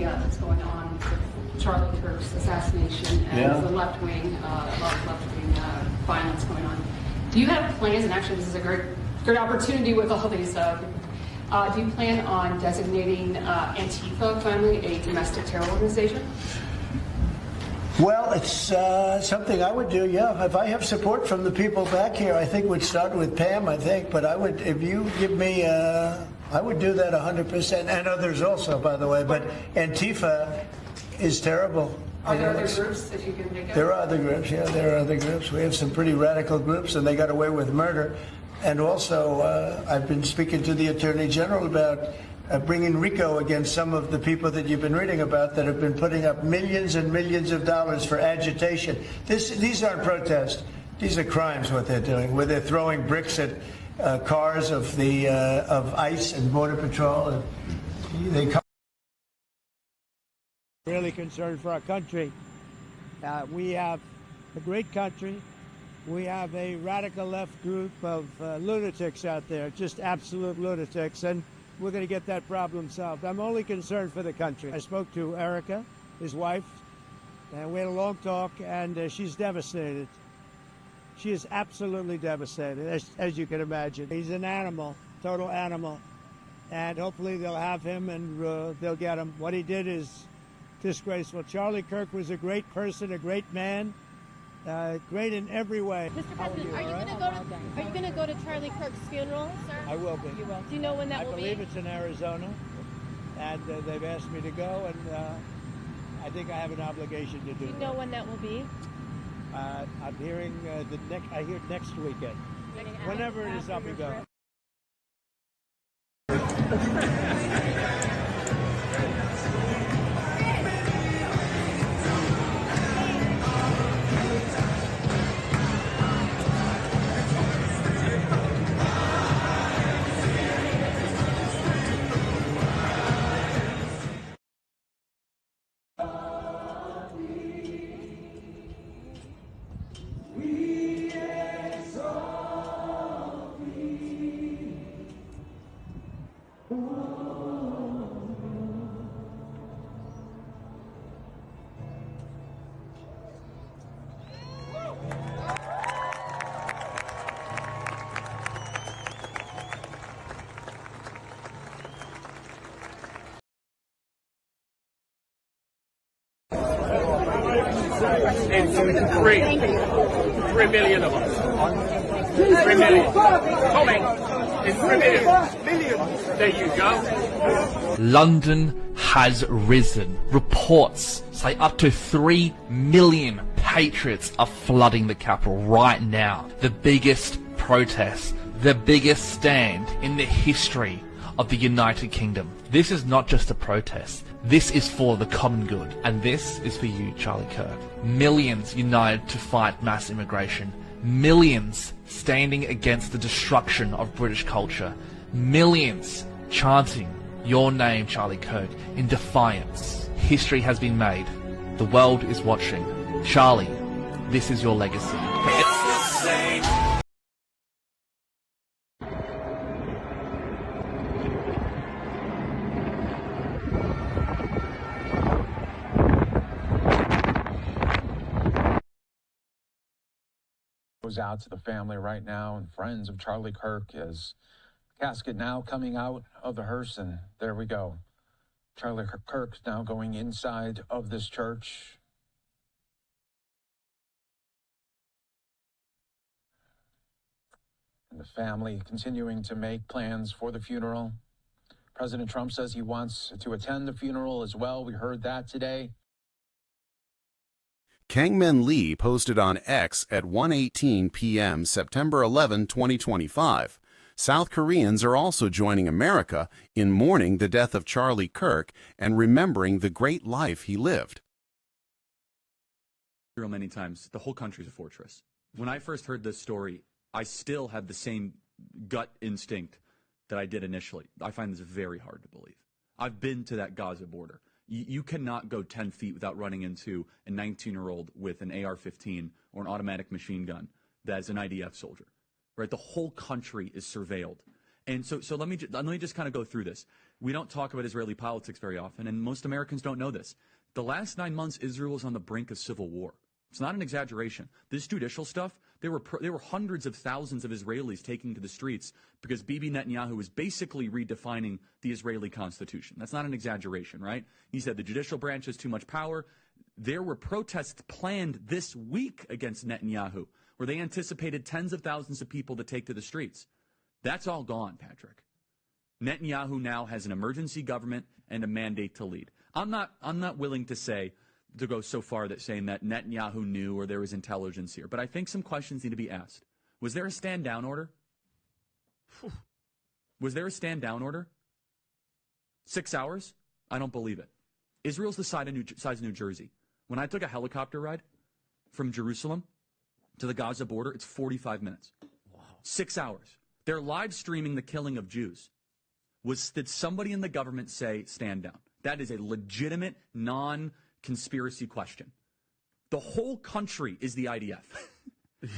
that's going on with Charlie Kirk's assassination and the left-wing, a lot of left-wing violence going on. Do you have plans, and actually this is a great opportunity with all these, do you plan on designating Antifa finally a domestic terror organization? Well, it's something I would do, yeah. If I have support from the people back here, I think we'd start with Pam, I think. But I would, if you give me, I would do that 100%, and others also, by the way. But Antifa is terrible. Are there other groups that you can make up? There are other groups, yeah, there are other groups. We have some pretty radical groups, and they got away with murder. And also, I've been speaking to the Attorney General about bringing RICO against some of the people that you've been reading about that have been putting up millions and millions of dollars for agitation. These aren't protests. These are crimes, what they're doing, where they're throwing bricks at cars of ICE and Border Patrol. And they come. Really concerned for our country. We have a great country. We have a radical left group of lunatics out there, just absolute lunatics, and we're going to get that problem solved. I'm only concerned for the country. I spoke to Erica, his wife, and we had a long talk, and she's devastated. She is absolutely devastated, as you can imagine. He's an animal, total animal, and hopefully they'll have him and they'll get him. What he did is disgraceful. Charlie Kirk was a great person, a great man. Great in every way. Mr. President, are you going to go to Charlie Kirk's funeral, sir? I will be. You will. Do you know when that will be? I believe it's in Arizona, and they've asked me to go, and I think I have an obligation to do. Do you know when that will be? I'm hearing I hear next weekend. Whenever it is, I'll be going. It's 3 million of us. 3 million. Coming. It's 3 million. Millions. There you go. London has risen. Reports say up to 3 million patriots are flooding the capital right now. The biggest protest, the biggest stand in the history of the United Kingdom. This is not just a protest. This is for the common good. And this is for you, Charlie Kirk. Millions united to fight mass immigration. Millions standing against the destruction of British culture. Millions chanting your name, Charlie Kirk, in defiance. History has been made. The world is watching. Charlie, this is your legacy. It's the same. Goes out to the family right now and friends of Charlie Kirk as casket now coming out of the hearse, and there we go. Charlie Kirk's now going inside of this church. And the family continuing to make plans for the funeral. President Trump says he wants to attend the funeral as well. We heard that today. Kangmin Lee posted on X at 1:18 p.m. September 11, 2025. South Koreans are also joining America in mourning the death of Charlie Kirk and remembering the great life he lived. Many times, the whole country's a fortress. When I first heard this story, I still had the same gut instinct that I did initially. I find this very hard to believe. I've been to that Gaza border. You cannot go 10 feet without running into a 19-year-old with an AR-15 or an automatic machine gun that is an IDF soldier, right? The whole country is surveilled. And so let me just kind of go through this. We don't talk about Israeli politics very often, and most Americans don't know this. The last 9 months, Israel was on the brink of civil war. It's not an exaggeration. This judicial stuff, there were hundreds of thousands of Israelis taking to the streets because Bibi Netanyahu was basically redefining the Israeli constitution. That's not an exaggeration, right? He said the judicial branch has too much power. There were protests planned this week against Netanyahu, where they anticipated tens of thousands of people to take to the streets. That's all gone, Patrick. Netanyahu now has an emergency government and a mandate to lead. I'm not willing to go so far that saying that Netanyahu knew or there was intelligence here, but I think some questions need to be asked. Was there a stand down order? Was there a stand down order? 6 hours? I don't believe it. Israel's the size of New Jersey. When I took a helicopter ride from Jerusalem to the Gaza border, it's 45 minutes. Wow. 6 hours. They're live streaming the killing of Jews. Did somebody in the government say stand down? That is a legitimate, non-conspiracy question. The whole country is the IDF.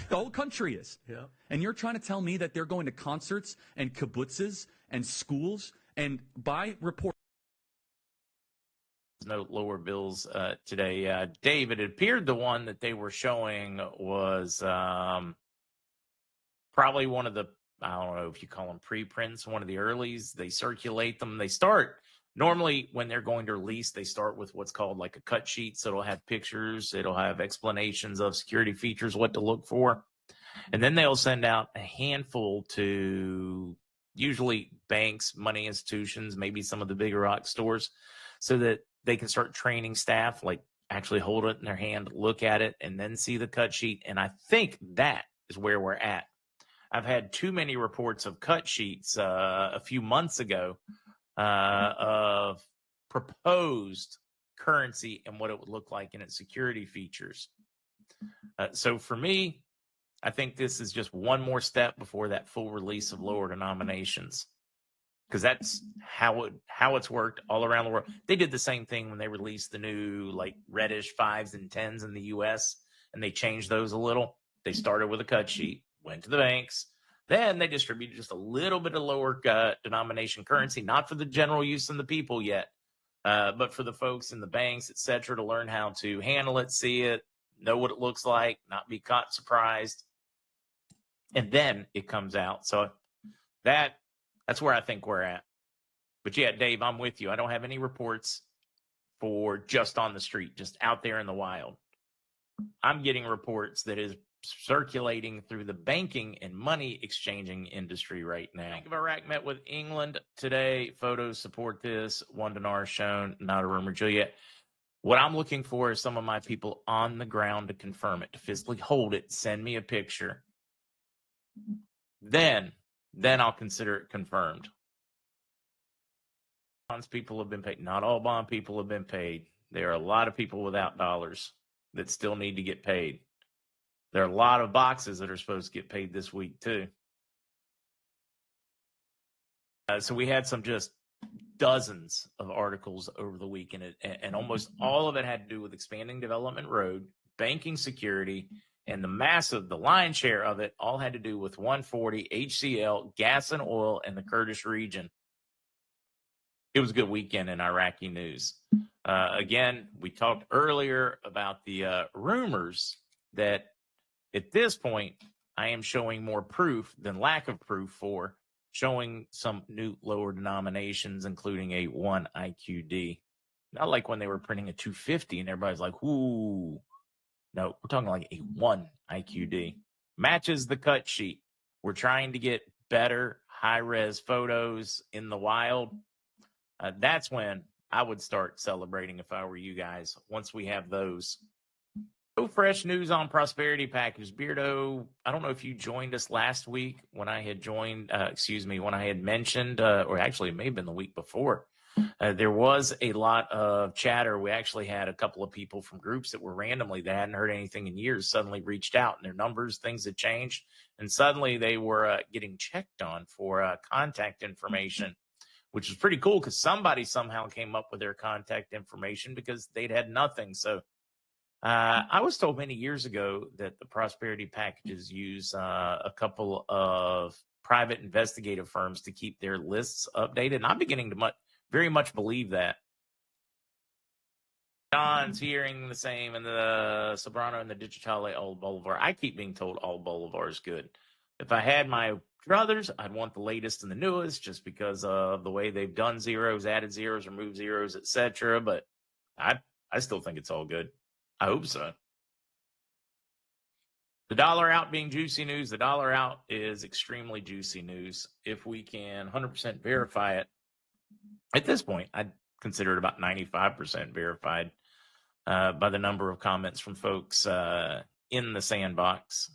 The whole country is. Yeah. And you're trying to tell me that they're going to concerts and kibbutzes and schools and by report. No lower bills today. David, it appeared the one that they were showing was probably one of the, I don't know if you call them preprints, one of the earlies. They circulate them. They start, normally when they're going to release, they start with what's called like a cut sheet. So it'll have pictures. It'll have explanations of security features, what to look for. And then they'll send out a handful to usually banks, money institutions, maybe some of the bigger rock stores, so that they can start training staff, like actually hold it in their hand, look at it, and then see the cut sheet. And I think that is where we're at. I've had too many reports of cut sheets a few months ago of proposed currency and what it would look like in its security features. So for me, I think this is just one more step before that full release of lower denominations, because that's how it's worked all around the world. They did the same thing when they released the new like reddish 5s and 10s in the U.S., and they changed those a little. They started with a cut sheet, went to the banks, then they distributed just a little bit of lower denomination currency, not for the general use of the people yet, but for the folks in the banks, et cetera, to learn how to handle it, see it, know what it looks like, not be caught surprised. And then it comes out. So that's where I think we're at. But yeah, Dave, I'm with you. I don't have any reports for just on the street, just out there in the wild. I'm getting reports that is circulating through the banking and money exchanging industry right now. Bank of Iraq met with England today. Photos support this. 1 dinar shown, not a rumor, Juliet. What I'm looking for is some of my people on the ground to confirm it, to physically hold it, send me a picture. Then I'll consider it confirmed. Bonds people have been paid. Not all bond people have been paid. There are a lot of people without dollars that still need to get paid. There are a lot of boxes that are supposed to get paid this week, too. So we had some just dozens of articles over the week, and almost all of it had to do with expanding Development Road, banking security, and the lion's share of it all had to do with 140, HCL, gas and oil, and the Kurdish region. It was a good weekend in Iraqi news. Again, we talked earlier about the rumors that at this point, I am showing more proof than lack of proof for showing some new lower denominations, including a 1 IQD. Not like when they were printing a 250 and everybody's like, ooh. No, we're talking like a 1 IQD. Matches the cut sheet. We're trying to get better high-res photos in the wild. That's when I would start celebrating if I were you guys, once we have those. No fresh news on prosperity package. Beardo, I don't know if you joined us last week when I had when I had mentioned, or actually it may have been the week before. There was a lot of chatter. We actually had a couple of people from groups that were randomly, that hadn't heard anything in years, suddenly reached out, and their numbers, things had changed. And suddenly they were getting checked on for contact information, which is pretty cool because somebody somehow came up with their contact information because they'd had nothing. So I was told many years ago that the prosperity packages use a couple of private investigative firms to keep their lists updated. And I'm beginning to very much believe that. Don's hearing the same, and the Sobrano and the Digitale Old Bolivar. I keep being told Old Bolivar is good. If I had my druthers, I'd want the latest and the newest, just because of the way they've done zeros, added zeros, removed zeros, etc. But I still think it's all good. I hope so. The dollar out being juicy news. The dollar out is extremely juicy news. If we can 100% verify it, at this point, I'd consider it about 95% verified by the number of comments from folks in the sandbox.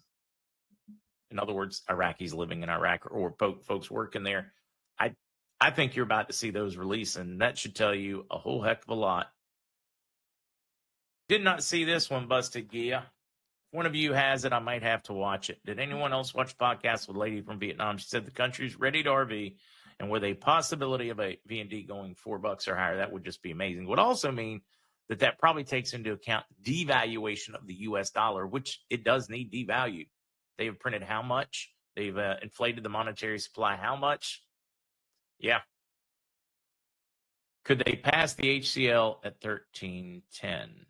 In other words, Iraqis living in Iraq or folks working there. I think you're about to see those release, and that should tell you a whole heck of a lot. Did not see this one, Busted Gia. If one of you has it, I might have to watch it. Did anyone else watch podcasts with a lady from Vietnam? She said the country's ready to RV, and with a possibility of a V&D going $4 or higher, that would just be amazing. Would also mean that probably takes into account devaluation of the U.S. dollar, which it does need devalued. They have printed how much? They've inflated the monetary supply how much? Yeah. Could they pass the HCL at 1310?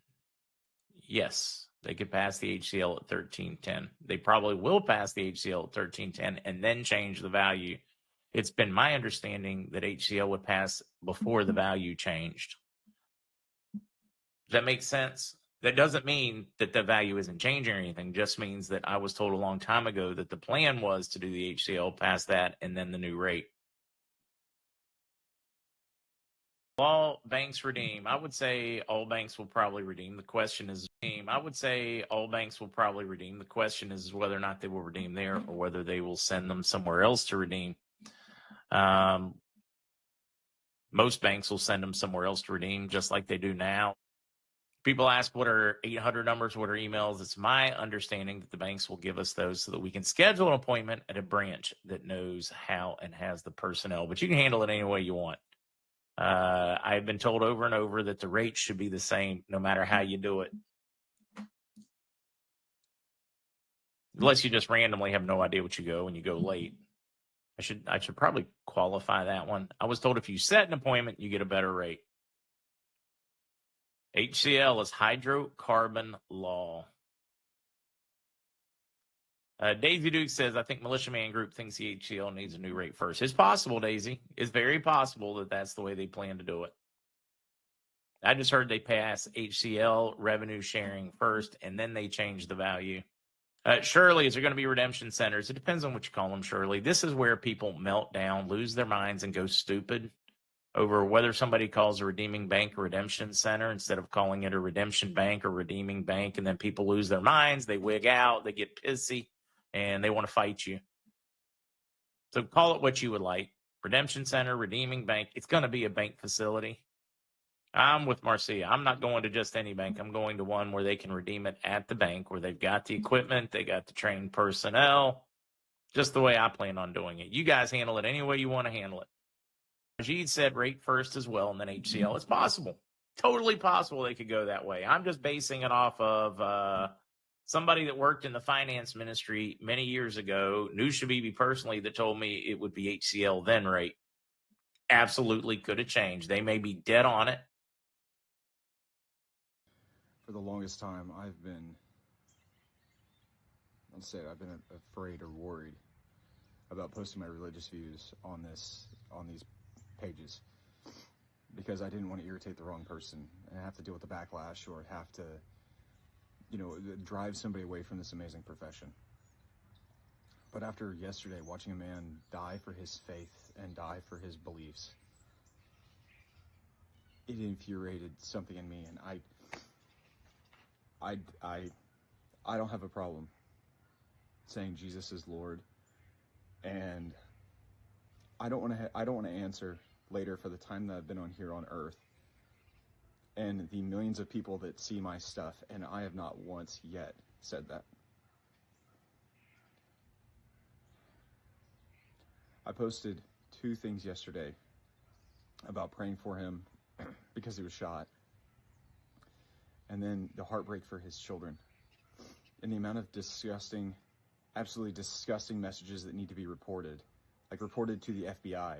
Yes, they could pass the HCL at 1310. They probably will pass the HCL at 1310 and then change the value. It's been my understanding that HCL would pass before the value changed. Does that make sense? That doesn't mean that the value isn't changing or anything. It just means that I was told a long time ago that the plan was to do the HCL, pass that, and then the new rate. All banks redeem. I would say all banks will probably redeem. The question is, I would say all banks will probably redeem. The question is whether or not they will redeem there or whether they will send them somewhere else to redeem. Most banks will send them somewhere else to redeem, just like they do now. People ask what are 800 numbers, what are emails. It's my understanding that the banks will give us those so that we can schedule an appointment at a branch that knows how and has the personnel. But you can handle it any way you want. I've been told over and over that the rate should be the same no matter how you do it. Unless you just randomly have no idea what you go and you go late. I should probably qualify that one. I was told if you set an appointment, you get a better rate. HCL is hydrocarbon law. Daisy Duke says, I think Militiaman Group thinks the HCL needs a new rate first. It's possible, Daisy. It's very possible that that's the way they plan to do it. I just heard they pass HCL revenue sharing first, and then they change the value. Shirley, is there going to be redemption centers? It depends on what you call them, Shirley. This is where people melt down, lose their minds, and go stupid over whether somebody calls a redeeming bank a redemption center instead of calling it a redemption bank or redeeming bank, and then people lose their minds, they wig out, they get pissy, and they want to fight you. So call it what you would like. Redemption center, redeeming bank. It's going to be a bank facility. I'm with Marcia. I'm not going to just any bank. I'm going to one where they can redeem it at the bank, where they've got the equipment, they got the trained personnel, just the way I plan on doing it. You guys handle it any way you want to handle it. Ajit said rate first as well, and then HCL. It's possible. Totally possible they could go that way. I'm just basing it off of somebody that worked in the finance ministry many years ago, knew Shabibi personally, that told me it would be HCL then rate. Absolutely could have changed. They may be dead on it. For the longest time, I've been afraid or worried about posting my religious views on these pages, because I didn't want to irritate the wrong person and have to deal with the backlash or have to, drive somebody away from this amazing profession. But after yesterday, watching a man die for his faith and die for his beliefs, it infuriated something in me, and I don't have a problem saying Jesus is Lord, and I don't want to answer later for the time that I've been on here on earth and the millions of people that see my stuff, and I have not once yet said that. I posted 2 things yesterday about praying for him because he was shot, and then the heartbreak for his children, and the amount of disgusting, absolutely disgusting messages that need to be reported, like reported to the FBI,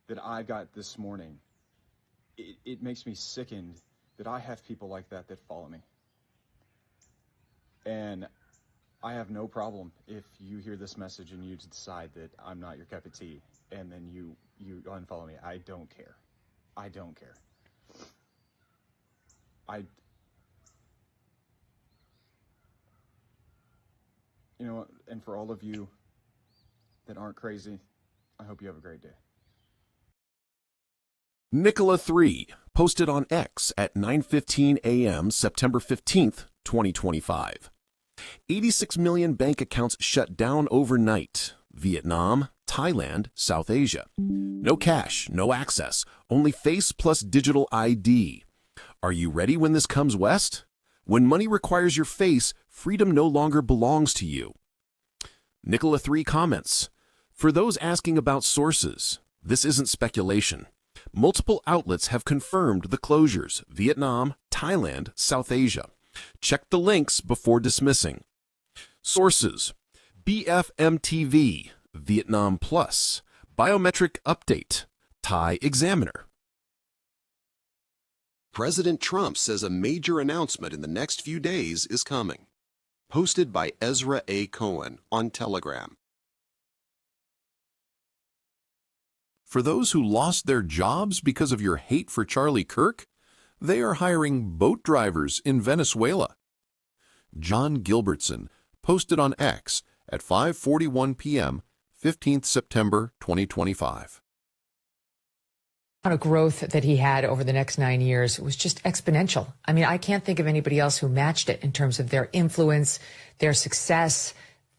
that I got this morning, it makes me sickened that I have people like that follow me. And I have no problem if you hear this message and you decide that I'm not your cup of tea, and then you unfollow me. I don't care. I don't care. You know, and for all of you that aren't crazy, I hope you have a great day. Nikola 3, posted on X at 9:15 a.m. September 15th, 2025. 86 million bank accounts shut down overnight. Vietnam, Thailand, South Asia. No cash, no access, only face plus digital ID. Are you ready when this comes west? When money requires your face, freedom no longer belongs to you. Nikola 3 comments, for those asking about sources, this isn't speculation. Multiple outlets have confirmed the closures, Vietnam, Thailand, South Asia. Check the links before dismissing. Sources, BFM-TV, Vietnam Plus, Biometric Update, Thai Examiner. President Trump says a major announcement in the next few days is coming. Posted by Ezra A. Cohen on Telegram. For those who lost their jobs because of your hate for Charlie Kirk, they are hiring boat drivers in Venezuela. John Gilbertson posted on X at 5:41 p.m., 15th September 2025. The growth that he had over the next 9 years was just exponential. I mean, I can't think of anybody else who matched it in terms of their influence, their success,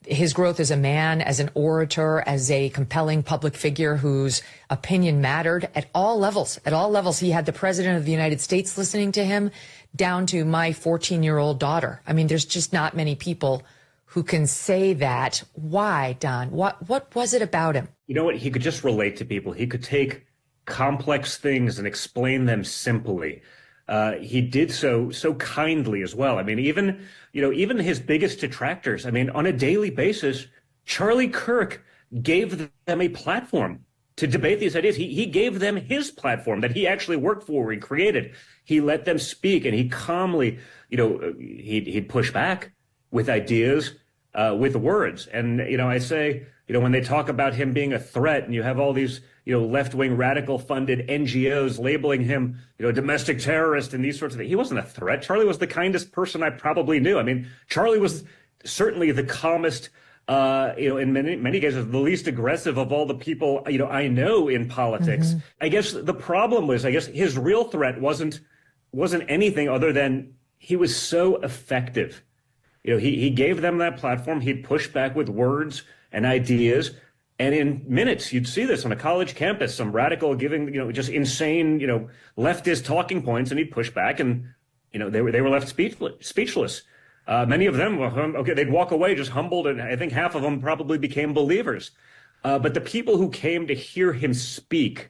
his growth as a man, as an orator, as a compelling public figure whose opinion mattered at all levels. At all levels, he had the President of the United States listening to him, down to my 14-year-old daughter. I mean, there's just not many people who can say that. Why, Don? What was it about him? You know what? He could just relate to people. He could take complex things and explain them simply. He did so kindly as well. I mean, even his biggest detractors, I mean, on a daily basis, Charlie Kirk gave them a platform to debate these ideas. He gave them his platform that he actually worked for and created. He let them speak, and he calmly, he'd push back with ideas, with words. And, I say, when they talk about him being a threat, and you have all these, left-wing radical funded NGOs labeling him, domestic terrorist and these sorts of things. He wasn't a threat. Charlie was the kindest person I probably knew. I mean, Charlie was certainly the calmest, in many cases, the least aggressive of all the people, I know in politics. Mm-hmm. I guess the problem was, his real threat wasn't anything other than he was so effective. He gave them that platform. He'd push back with words and ideas. And in minutes, you'd see this on a college campus, some radical giving, just insane, leftist talking points, and he'd push back, and, they were left speechless. Many of them were, they'd walk away just humbled, and I think half of them probably became believers. But the people who came to hear him speak,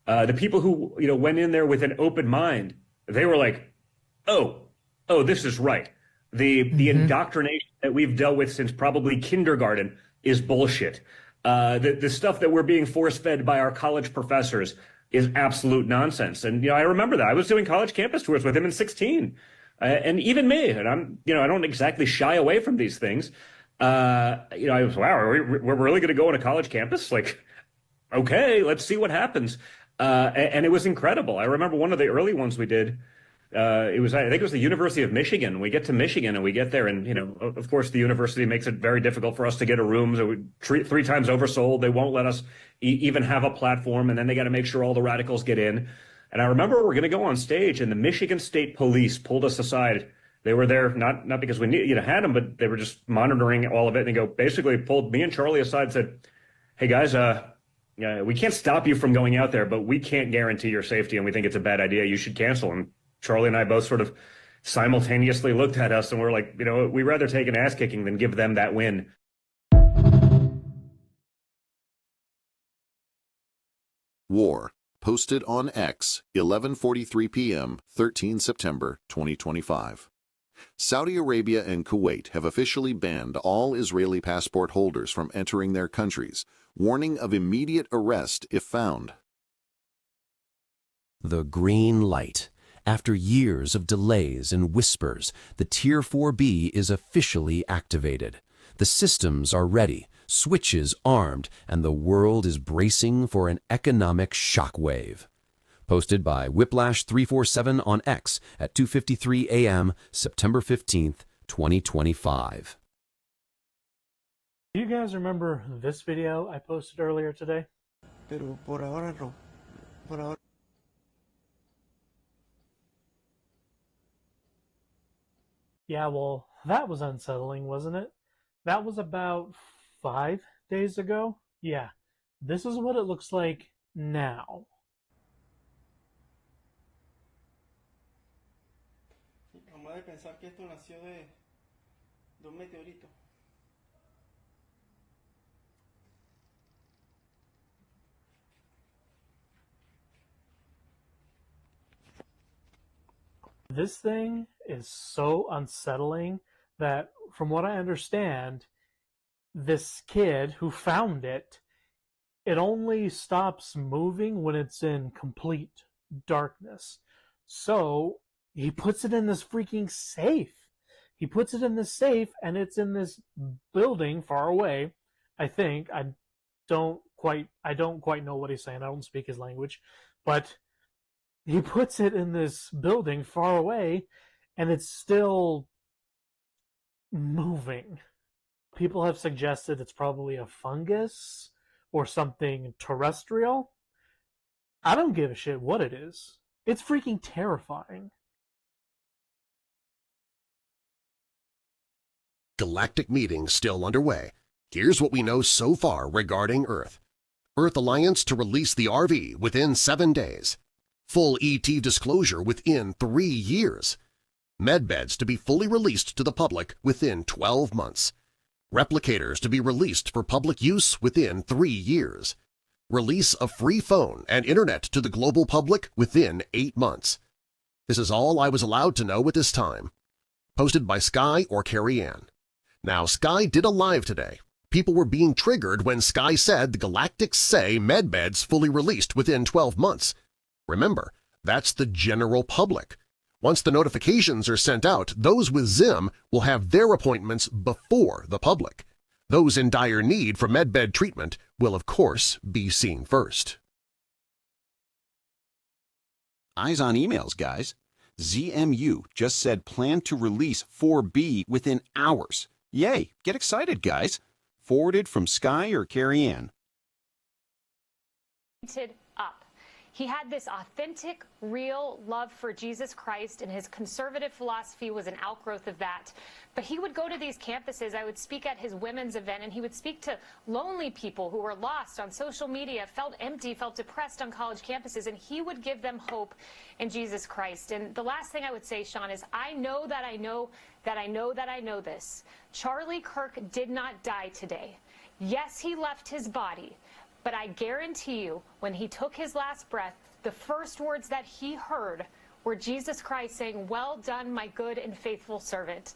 the people who, went in there with an open mind, they were like, oh, this is right. The indoctrination that we've dealt with since probably kindergarten is bullshit. The stuff that we're being force-fed by our college professors is absolute nonsense. And, I remember that. I was doing college campus tours with him in 16. And even me, and I'm, I don't exactly shy away from these things. I was, wow, we're really going to go on a college campus? Like, okay, let's see what happens. And it was incredible. I remember one of the early ones we did. I think it was the University of Michigan. We get to Michigan and we get there, and, of course, the university makes it very difficult for us to get a room. So we three times oversold. They won't let us even have a platform. And then they got to make sure all the radicals get in. And I remember we're going to go on stage, and the Michigan State Police pulled us aside. They were there not because we had them, but they were just monitoring all of it. And they basically pulled me and Charlie aside and said, hey, guys, we can't stop you from going out there, but we can't guarantee your safety, and we think it's a bad idea. You should cancel. And Charlie and I both sort of simultaneously looked at us, and we're like, we'd rather take an ass kicking than give them that win. War, posted on X, 11:43 p.m., 13 September 2025. Saudi Arabia and Kuwait have officially banned all Israeli passport holders from entering their countries, warning of immediate arrest if found. The green light. After years of delays and whispers, the Tier 4B is officially activated. The systems are ready, switches armed, and the world is bracing for an economic shockwave. Posted by Whiplash347 on X at 2:53 a.m., September 15th, 2025. Do you guys remember this video I posted earlier today? Pero por ahora no. Por ahora. Yeah, well, that was unsettling, wasn't it? That was about 5 days ago. Yeah, this is what it looks like now. Vamos a pensar que esto nació de un meteorito. This thing is so unsettling that, from what I understand, this kid who found it, it only stops moving when it's in complete darkness. So he puts it in this freaking safe. He puts it in this safe, and it's in this building far away. I think. I don't quite know what he's saying. I don't speak his language, but he puts it in this building far away, and it's still moving. People have suggested it's probably a fungus or something terrestrial. I don't give a shit what it is. It's freaking terrifying. Galactic meeting still underway. Here's what we know so far regarding Earth. Earth Alliance to release the RV within 7 days. Full ET disclosure within 3 years. Medbeds to be fully released to the public within 12 months. Replicators to be released for public use within 3 years. Release of free phone and internet to the global public within 8 months. This is all I was allowed to know at this time. Posted by SKYE or Kerrie-Ann. Now, SKYE did a live today. People were being triggered when SKYE said the Galactics say medbeds fully released within 12 months. Remember, that's the general public. Once the notifications are sent out, those with Zim will have their appointments before the public. Those in dire need for medbed treatment will, of course, be seen first. Eyes on emails, guys. ZMU just said plan to release 4B within hours. Yay! Get excited, guys. Forwarded from SKYE or Kerrie-Ann. Up. He had this authentic, real love for Jesus Christ, and his conservative philosophy was an outgrowth of that. But he would go to these campuses. I would speak at his women's event, and he would speak to lonely people who were lost on social media, felt empty, felt depressed on college campuses, and he would give them hope in Jesus Christ. And the last thing I would say, Sean, is I know that I know that I know that I know this. Charlie Kirk did not die today. Yes, he left his body. But I guarantee you, when he took his last breath, the first words that he heard were Jesus Christ saying, "Well done, my good and faithful servant."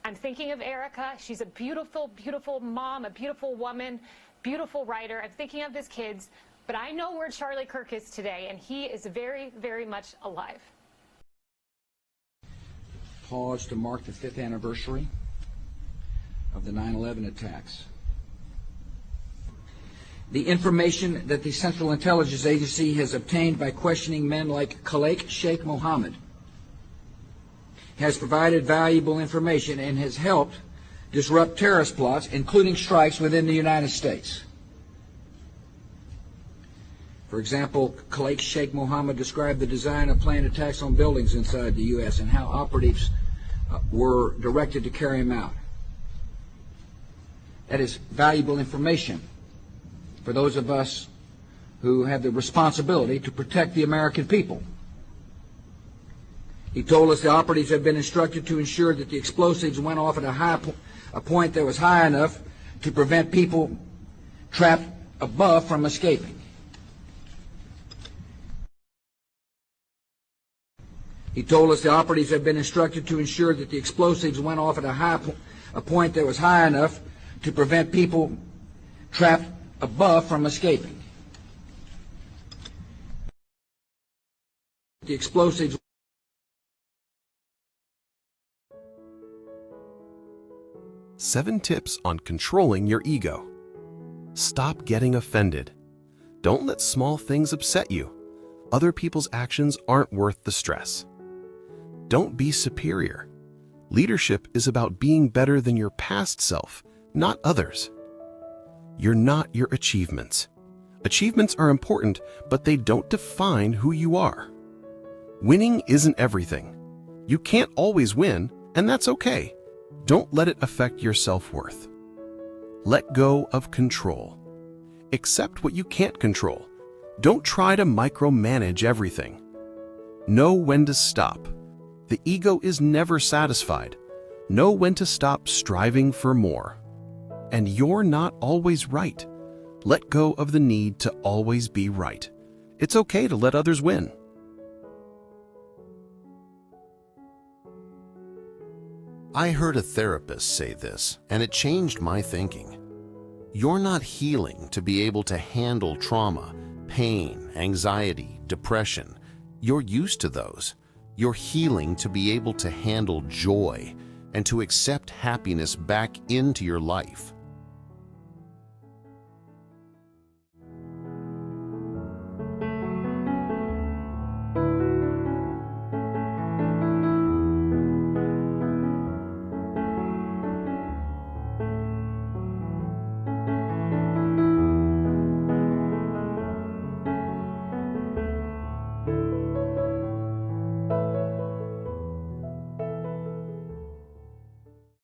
I'm thinking of Erica. She's a beautiful, beautiful mom, a beautiful woman, beautiful writer. I'm thinking of his kids. But I know where Charlie Kirk is today, and he is very, very much alive. Pause to mark the 5th anniversary of the 9/11 attacks. The information that the Central Intelligence Agency has obtained by questioning men like Khalid Sheikh Mohammed has provided valuable information and has helped disrupt terrorist plots, including strikes within the United States. For example, Khalid Sheikh Mohammed described the design of planned attacks on buildings inside the U.S. and how operatives were directed to carry them out. That is valuable information for those of us who have the responsibility to protect the American people. He told us the operatives had been instructed to ensure that the explosives went off at a point that was high enough to prevent people trapped above from escaping. He told us the operatives had been instructed to ensure that the explosives went off at a point that was high enough to prevent people trapped above from escaping. The explosives. Seven tips on controlling your ego. Stop getting offended. Don't let small things upset you. Other people's actions aren't worth the stress. Don't be superior. Leadership is about being better than your past self, not others. You're not your achievements. Achievements are important, but they don't define who you are. Winning isn't everything. You can't always win, and that's okay. Don't let it affect your self-worth. Let go of control. Accept what you can't control. Don't try to micromanage everything. Know when to stop. The ego is never satisfied. Know when to stop striving for more. And you're not always right. Let go of the need to always be right. It's okay to let others win. I heard a therapist say this, and it changed my thinking. You're not healing to be able to handle trauma, pain, anxiety, depression. You're used to those. You're healing to be able to handle joy and to accept happiness back into your life.